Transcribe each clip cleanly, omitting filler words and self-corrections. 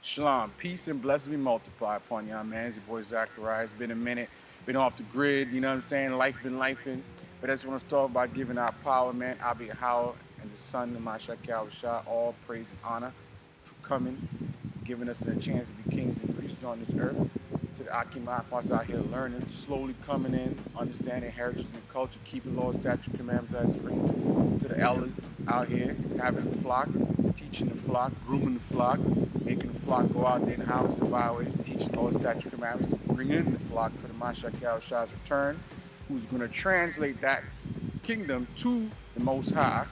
Shalom, peace and blessings be multiplied upon y'all, man. It's your boy Zachariah. It's been a minute, been off the grid, you know what I'm saying? Life's been lifing. But I just want to start by giving our power, man. I'll be Howard and the son of my Shah, all praise and honor for coming, giving us a chance to be kings and priests on this earth. To the Akim Akwas out here learning, slowly coming in, understanding heritage and culture, keeping laws, statutes, commandments as written. To the elders out here, having the flock, teaching the flock, grooming the flock, making the flock go out there in houses and byways, teaching laws, statutes, commandments, to bring in the flock for the Mashiach Shah's return, who's going to translate that kingdom to the Most High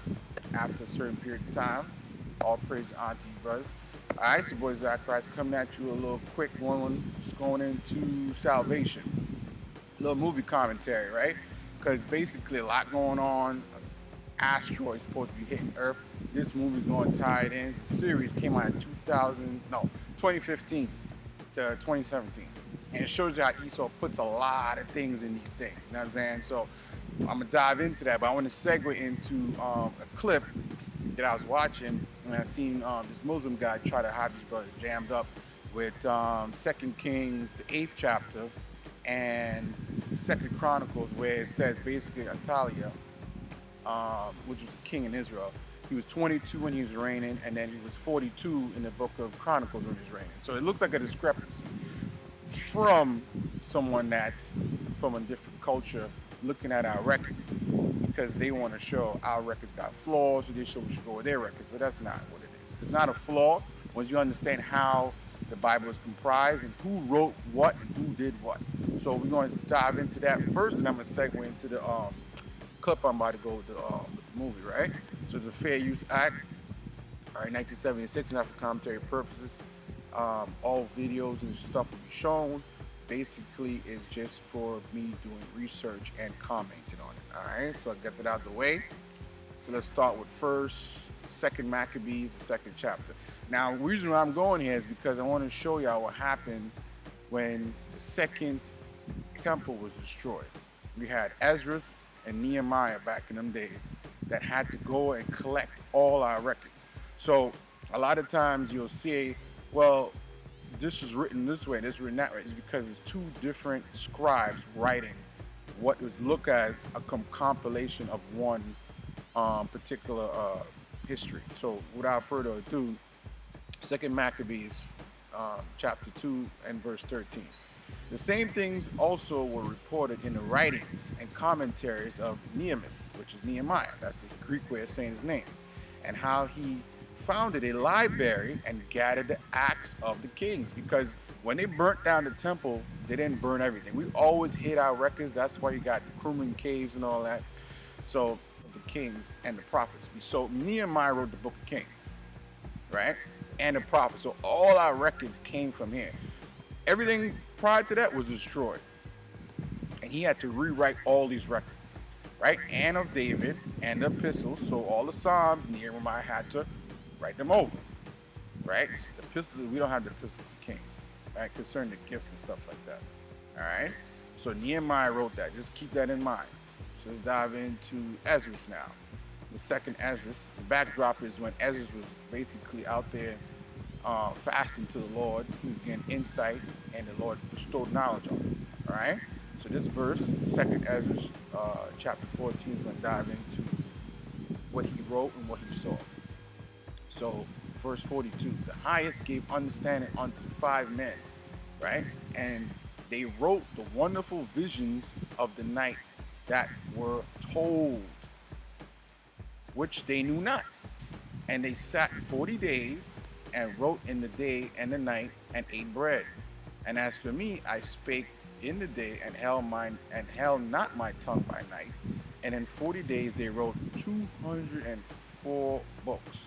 after a certain period of time. All praise and honor to you, brothers. All right, so boy Zacharias coming at you a little quick one, just going into salvation. A little movie commentary, right? Because basically a lot going on. Asteroids supposed to be hitting Earth. This movie's going to tie it in. The series came out in 2015 to 2017. And it shows you how Esau puts a lot of things in these things. You know what I'm saying? So I'm going to dive into that, but I want to segue into a clip that I was watching, and I seen this Muslim guy try to have these brothers jammed up with 2 Kings, the 8th chapter, and 2nd Chronicles, where it says basically Atalia, which was a king in Israel, he was 22 when he was reigning, and then he was 42 in the book of Chronicles when he was reigning. So it looks like a discrepancy from someone that's from a different culture looking at our records, because they want to show our records got flaws, so they should go with their records, but that's not what it is. It's not a flaw once you understand how the Bible is comprised and who wrote what and who did what. So we're going to dive into that first, and I'm going to segue into the clip I'm about to go with the movie, right? So it's a Fair Use Act, all right, 1976, and for commentary purposes. All videos and stuff will be shown. Basically, it's just for me doing research and commenting on it. All right, so I got that out of the way. So let's start with 2nd Maccabees, the 2nd chapter. Now, the reason why I'm going here is because I want to show y'all what happened when the 2nd temple was destroyed. We had Ezra and Nehemiah back in them days that had to go and collect all our records. So a lot of times you'll see, well, this is written this way, this is written that way. It's because it's 2 different scribes writing what was looked as a compilation of one particular history. So without further ado, 2nd Maccabees, chapter 2 and verse 13. The same things also were reported in the writings and commentaries of Nehemus, which is Nehemiah. That's the Greek way of saying his name. And how he founded a library and gathered the acts of the kings, because when they burnt down the temple, they didn't burn everything. We always hid our records. That's why you got the Qumran caves and all that. So the kings and the prophets. So Nehemiah wrote the book of Kings, right? And the prophets. So all our records came from here. Everything prior to that was destroyed. And he had to rewrite all these records, right? And of David and the epistles. So all the Psalms, Nehemiah had to write them over, right? The epistles, we don't have the epistles of Kings, right? Concerning the gifts and stuff like that, all right? So Nehemiah wrote that. Just keep that in mind. So let's dive into Ezra now. The 2nd Ezra. The backdrop is when Ezra was basically out there fasting to the Lord. He was getting insight, and the Lord bestowed knowledge on him, all right? So this verse, 2nd Ezra, chapter 14, is going to dive into what he wrote and what he saw. So, verse 42, the highest gave understanding unto the 5 men, right? And they wrote the wonderful visions of the night that were told, which they knew not. And they sat 40 days and wrote in the day and the night and ate bread. And as for me, I spake in the day and held not my tongue by night. And in 40 days they wrote 204 books.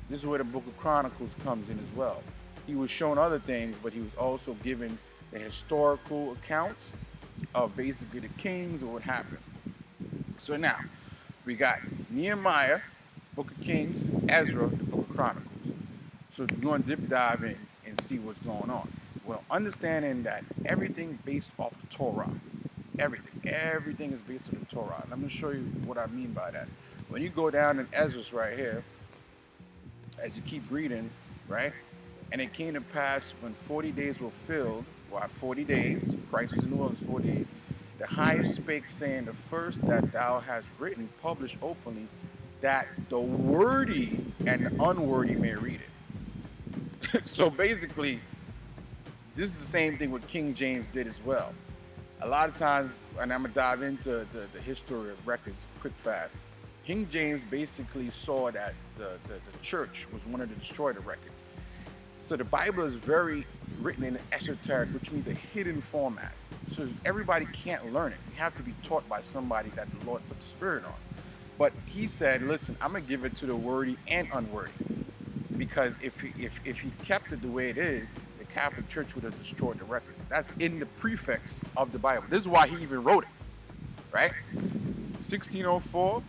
This is where the book of Chronicles comes in as well. He was shown other things, but he was also given the historical accounts of basically the kings and what happened. So now, we got Nehemiah, book of Kings, Ezra, the book of Chronicles. So we're going to dip dive in and see what's going on. Well, understanding that everything based off the Torah. Everything is based on the Torah. And I'm going to show you what I mean by that. When you go down in Ezra right here, as you keep reading, right, And it came to pass when 40 days were filled, or 40 days, Christ was in the wilderness 40 days, the highest spake, saying, the first that thou hast written, publish openly, that the worthy and the unworthy may read it. So basically, this is the same thing what King James did as well. A lot of times, and I'm gonna dive into the history of records quick fast. King James basically saw that the church was wanted to destroy the records. So the Bible is very written in an esoteric, which means a hidden format. So everybody can't learn it. You have to be taught by somebody that the Lord put the Spirit on. But he said, listen, I'm gonna give it to the worthy and unworthy. Because if he kept it the way it is, the Catholic Church would have destroyed the record. That's in the prefix of the Bible. This is why he even wrote it, right? 1604,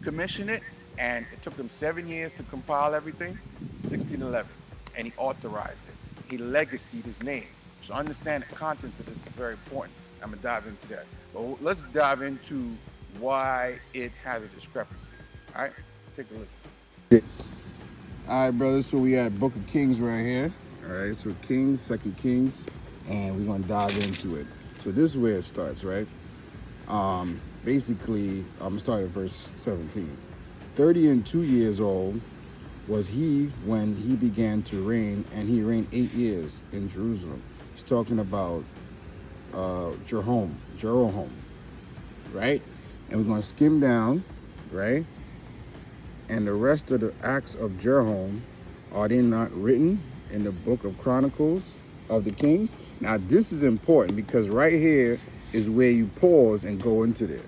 commissioned it, and it took him 7 years to compile everything. 1611, and he authorized it. He legacied his name. So understand the contents of this is very important. I'm gonna dive into that. But let's dive into why it has a discrepancy. All right, take a listen. All right, brothers, so we at Book of Kings right here. All right, so Kings, Second Kings, and we're gonna dive into it. So this is where it starts, right? Basically, I'm gonna start at verse 17. 32 years old was he when he began to reign, and he reigned 8 years in Jerusalem. He's talking about Jeroboam, right? And we're gonna skim down, right? And the rest of the acts of Jeroboam, are they not written in the book of Chronicles of the Kings? Now this is important because right here is where you pause and go into there.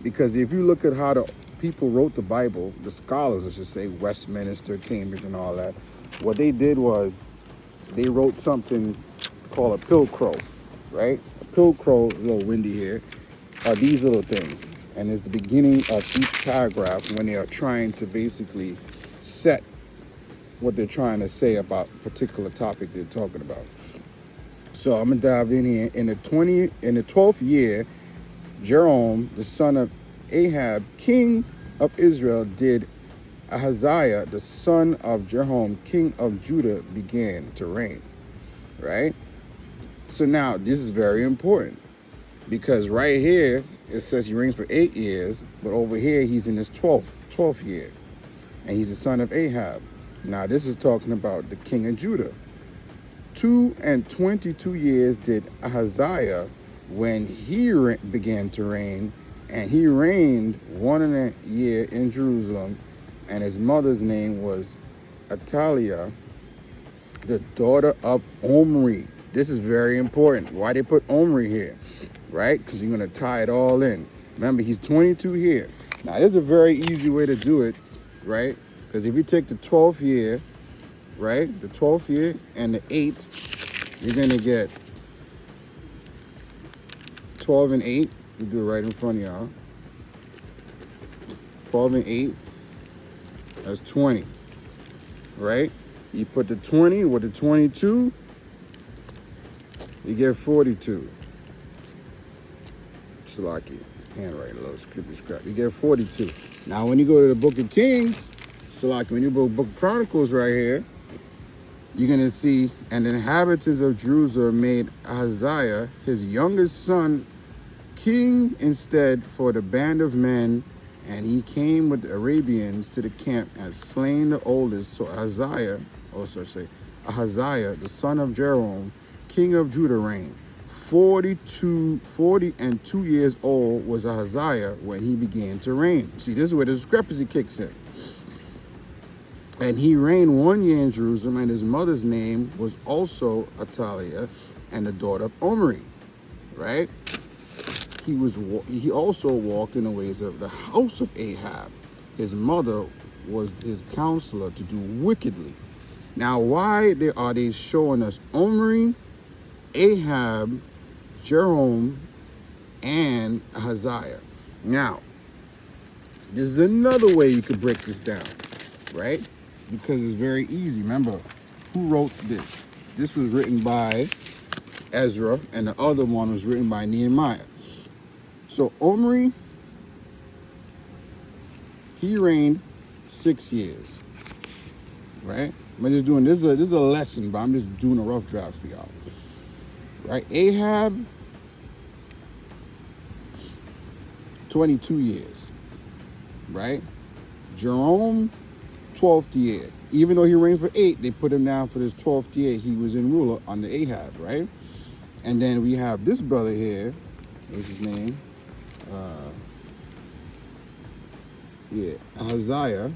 Because if you look at how the people wrote the Bible, the scholars, I should say, Westminster, Cambridge, and all that, what they did was they wrote something called a pilcrow, right? A pilcrow, a little windy here, are these little things. And it's the beginning of each paragraph when they are trying to basically set what they're trying to say about a particular topic they're talking about. So I'm gonna dive in here. In the 12th year, Jeroboam, the son of Ahab, king of Israel, did Ahaziah, the son of Jeroboam, king of Judah, began to reign. Right? So now this is very important because right here it says he reigned for 8 years, but over here he's in his 12th year, and he's the son of Ahab. Now this is talking about the king of Judah. 22 years did Ahaziah when he began to reign, and he reigned 1 year in Jerusalem, and his mother's name was Athaliah, the daughter of Omri. This is very important. Why they put Omri here, right? Because you're going to tie it all in. Remember, he's 22 here. Now, this is a very easy way to do it, right? Because if you take the 12th year, right, the 12th year and the 8th, you're going to get 12 and 8. You do it right in front of y'all. 12 and 8, that's 20, right? You put the 20 with the 22, you get 42. Shalaki, handwriting, a little scrippy scrap. You get 42. Now, when you go to the Book of Kings, Shalaki, when you go to the Book of Chronicles right here, you're going to see, and the inhabitants of Jerusalem made Ahaziah, his youngest son, king instead for the band of men, and he came with the Arabians to the camp and slain the oldest. So Ahaziah, Ahaziah, the son of Jeroboam, king of Judah, reigned. 40 and 2 years old was Ahaziah when he began to reign. See, this is where the discrepancy kicks in. And he reigned 1 year in Jerusalem, and his mother's name was also Athaliah, and the daughter of Omri, right? He also walked in the ways of the house of Ahab. His mother was his counselor to do wickedly. Now, why are they showing us Omri, Ahab, Jeroboam, and Ahaziah? Now, this is another way you could break this down, right? Because it's very easy. Remember, who wrote this? This was written by Ezra, and the other one was written by Nehemiah. So Omri, he reigned 6 years, right? I'm just doing this is a lesson, but I'm just doing a rough draft for y'all. Right? Ahab, 22 years. Right? Jerome, 12th year. Even though he reigned for 8, they put him down for this 12th year. He was in ruler under Ahab, right? And then we have this brother here. What's his name? Yeah, Ahaziah.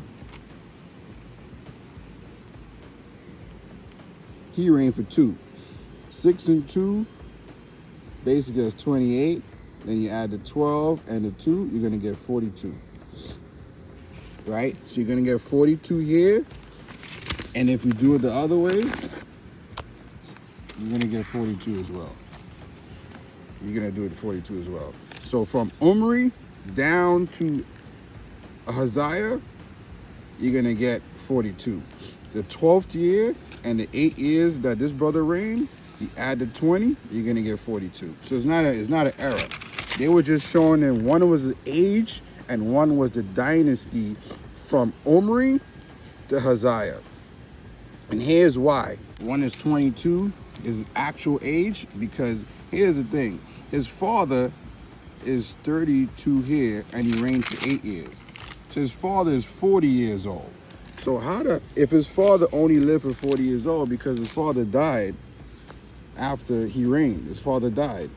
He reigned for 2. 6 and 2, basically that's 28. Then you add the 12 and the 2, you're gonna get 42. Right? So you're gonna get 42 here. And if you do it the other way, you're gonna get 42 as well. You're gonna do it 42 as well. So from Omri down to Ahaziah, you're gonna get 42. The 12th year and the 8 years that this brother reigned, you add the 20, you're gonna get 42. So it's not an error. They were just showing that one was the age and one was the dynasty from Omri to Ahaziah. And here's why. One is 22, is actual age, because here's the thing. His father is 32 here, and he reigned for 8 years. So his father is 40 years old. So if his father only lived for 40 years old, because his father died after he reigned. His father died,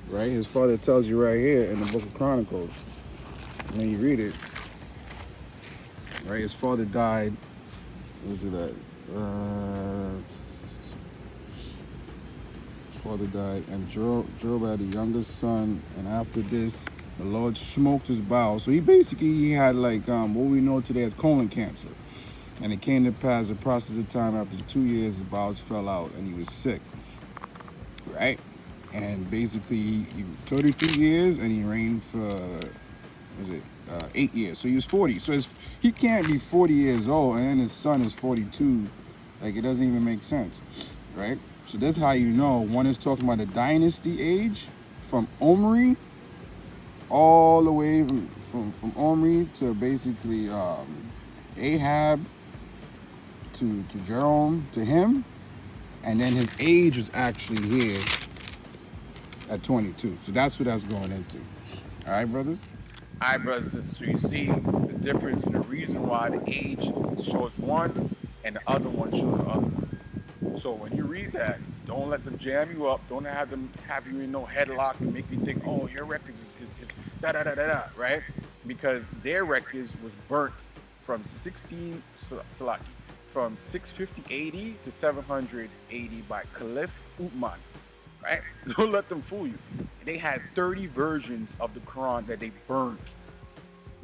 right? His father tells you right here in the book of Chronicles, when you read it, right? His father died, what was it at? His father died, and Job had a younger son, and after this, the Lord smoked his bowels. So he had like what we know today as colon cancer. And it came to pass the process of time after 2 years, his bowels fell out and he was sick, right? And basically, he 33 years and he reigned for, 8 years. So he was 40. So he can't be 40 years old and then his son is 42. Like, it doesn't even make sense, right? So that's how you know one is talking about the dynasty age from Omri all the way from Omri to basically Ahab to Jerome to him, and then his age was actually here at 22. So that's what that's going into. All right, brothers? All right, brothers. So you see the difference and the reason why the age shows one and the other one shows the other one. So when you read that, don't let them jam you up. Don't have them have you in no headlock and make you think, oh, your records is da da da da da, right? Because their records was burnt from 650 AD to 700 AD by Caliph Uthman, right? Don't let them fool you. They had 30 versions of the Quran that they burned.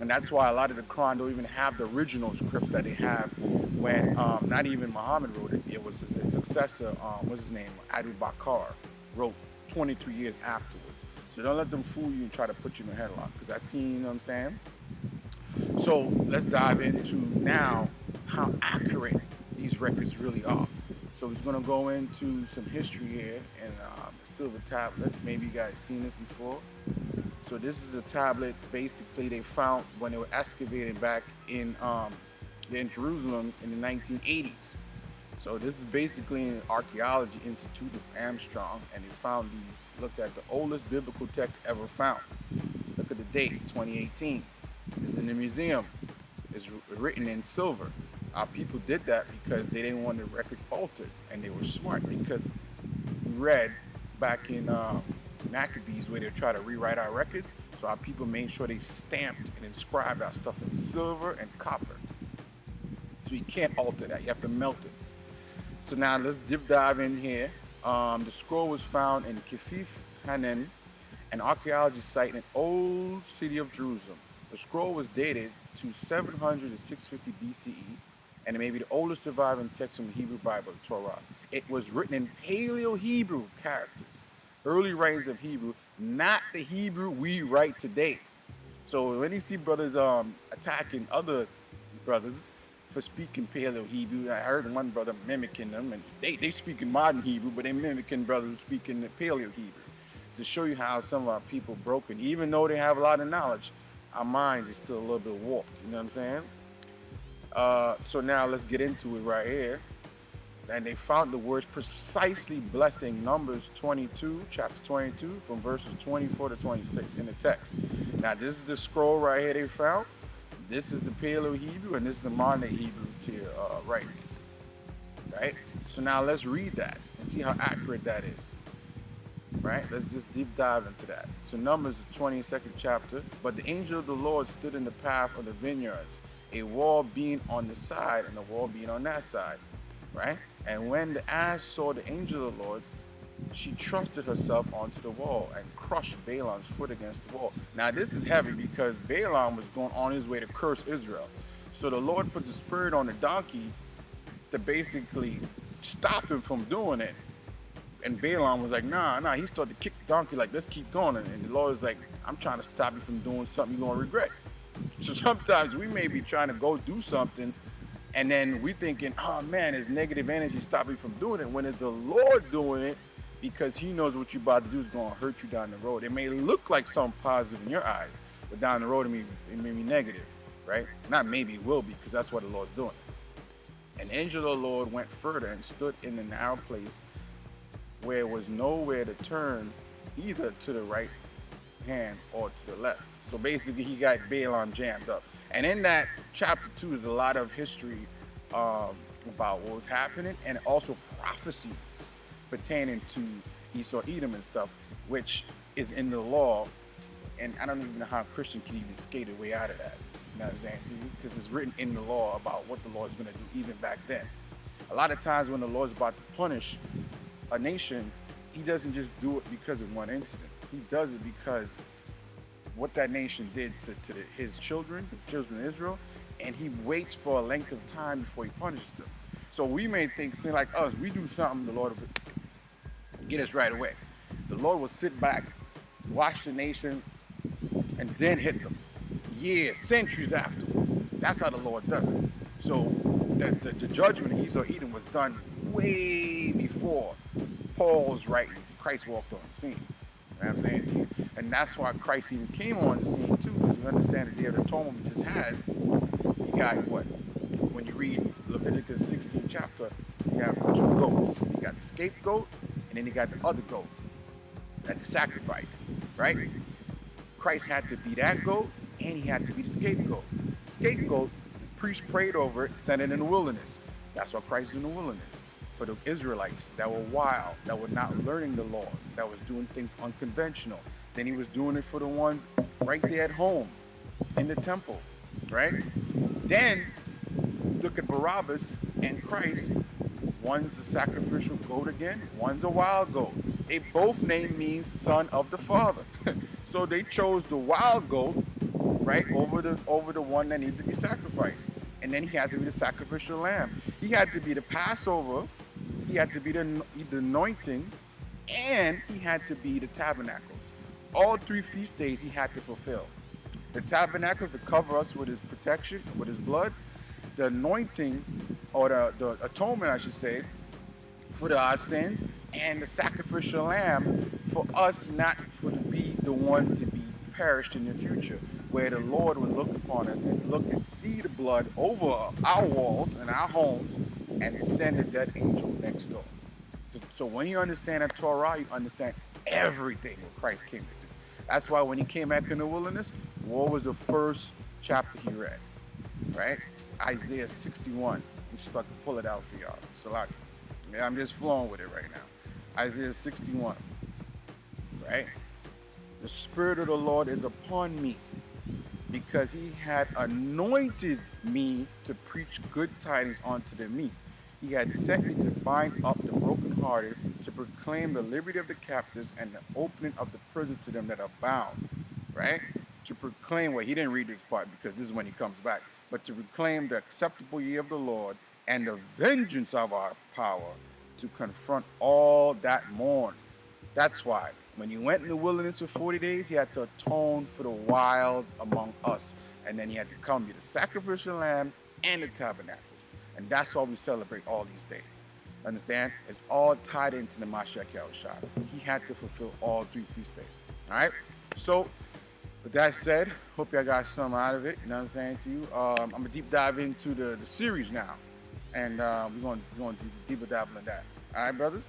And that's why a lot of the Quran don't even have the original scripts that they have when not even Muhammad wrote it. It was his successor, what's his name? Abu Bakr wrote 23 years afterwards. So don't let them fool you and try to put you in a headlock, because I seen, you know what I'm saying? So let's dive into now how accurate these records really are. So we're going to go into some history here in a silver tablet. Maybe you guys seen this before. So this is a tablet basically they found when they were excavating back in Jerusalem in the 1980s. So this is basically an archaeology institute of Armstrong, and they found these. Look at the oldest biblical text ever found. Look at the date, 2018. It's in the museum. It's written in silver. Our people did that because they didn't want the records altered, and they were smart because we read back in Maccabees where they try to rewrite our records. So our people made sure they stamped and inscribed our stuff in silver and copper. So you can't alter that. You have to melt it. So now let's deep dive in here. The scroll was found in Kefif Hanan, an archaeology site in the old city of Jerusalem. The scroll was dated to 700 to 650 BCE, and it may be the oldest surviving text from the Hebrew Bible, the Torah. It was written in Paleo-Hebrew characters, early writings of Hebrew, not the Hebrew we write today. So when you see brothers attacking other brothers for speaking Paleo-Hebrew, I heard one brother mimicking them, and they speak in modern Hebrew, but they mimicking brothers speaking the Paleo-Hebrew, to show you how some of our people broken, even though they have a lot of knowledge, our minds is still a little bit warped, you know what I'm saying? So now let's get into it right here. And they found the words precisely blessing Numbers 22, chapter 22, from verses 24 to 26 in the text. Now, this is the scroll right here they found. This is the Paleo Hebrew, and this is the modern Hebrew to your right. Right? So now let's read that and see how accurate that is. Right? Let's just deep dive into that. So Numbers, the 22nd chapter. But the angel of the Lord stood in the path of the vineyards, a wall being on the side and a wall being on that side. Right? And when the ass saw the angel of the Lord, she trusted herself onto the wall and crushed Balaam's foot against the wall. Now this is heavy because Balaam was going on his way to curse Israel. So the Lord put the spirit on the donkey to basically stop him from doing it. And Balaam was like, nah. He started to kick the donkey like, let's keep going. And the Lord was like, I'm trying to stop you from doing something you're going to regret. So sometimes we may be trying to go do something and then we thinking, oh man, it's negative energy stopping you from doing it, when it's the Lord doing it, because he knows what you're about to do is going to hurt you down the road. It may look like something positive in your eyes, but down the road it may be negative, right? Not maybe it will be, because that's what the Lord's doing. An angel of the Lord went further and stood in the narrow place where it was nowhere to turn, either to the right hand or to the left. So basically he got Balaam jammed up. And in that chapter 2 is a lot of history about what was happening, and also prophecies pertaining to Esau, Edom and stuff, which is in the law. And I don't even know how a Christian can even skate their way out of that. You know what I'm saying to you? Because it's written in the law about what the Lord's going to do even back then. A lot of times when the Lord's about to punish a nation, he doesn't just do it because of one incident. He does it because what that nation did to his children of Israel, and he waits for a length of time before he punishes them. So we may think, sin like us, we do something, the Lord will get us right away. The Lord will sit back, watch the nation, and then hit them. Years, centuries afterwards. That's how the Lord does it. So the judgment of Esau, Edom was done way before Paul's writings. Christ walked on the scene. You know what I'm saying to you? And that's why Christ even came on the scene too, because you understand the Day of Atonement we just had. You got what? When you read Leviticus 16 chapter, you have two goats. You got the scapegoat, and then you got the other goat. That the sacrifice, right? Christ had to be that goat, and he had to be the scapegoat. Scapegoat, the priest prayed over it, sent it in the wilderness. That's why Christ was in the wilderness. For the Israelites that were wild, that were not learning the laws, that was doing things unconventional. Then he was doing it for the ones right there at home in the temple, right? Then look at Barabbas and Christ. One's a sacrificial goat again, one's a wild goat. They both name means son of the Father. So they chose the wild goat, right, over the one that needed to be sacrificed. And then he had to be the sacrificial lamb. He had to be the Passover. He had to be the anointing, and he had to be the tabernacles. All three feast days he had to fulfill. The tabernacles to cover us with his protection, with his blood. The anointing, or the atonement, I should say, for our sins, and the sacrificial lamb for us not to be the one to be perished in the future, where the Lord would look upon us and look and see the blood over our walls and our homes and send a dead angel next door. So when you understand the Torah, you understand everything what Christ came to do. That's why when he came back in the wilderness, what was the first chapter he read? Right? Isaiah 61. Let me see if I can pull it out for y'all. Salaki. Yeah, I'm just flowing with it right now. Isaiah 61. Right? The Spirit of the Lord is upon me, because he had anointed me to preach good tidings unto the meek. He had sent me to bind up the brokenhearted, to proclaim the liberty of the captives and the opening of the prisons to them that are bound. Right? To proclaim, well, he didn't read this part because this is when he comes back, but to proclaim the acceptable year of the Lord and the vengeance of our power, to confront all that mourn. That's why when he went in the wilderness for 40 days, he had to atone for the wild among us. And then he had to come be the sacrificial lamb and the tabernacles. And that's why we celebrate all these days. Understand? It's all tied into the Mashiach Yahushua. He had to fulfill all three feast days. All right? So With that said, hope y'all got some out of it. You know what I'm saying to you. I'm gonna deep dive into the series now, and we're gonna do deeper dive into that. All right, brothers.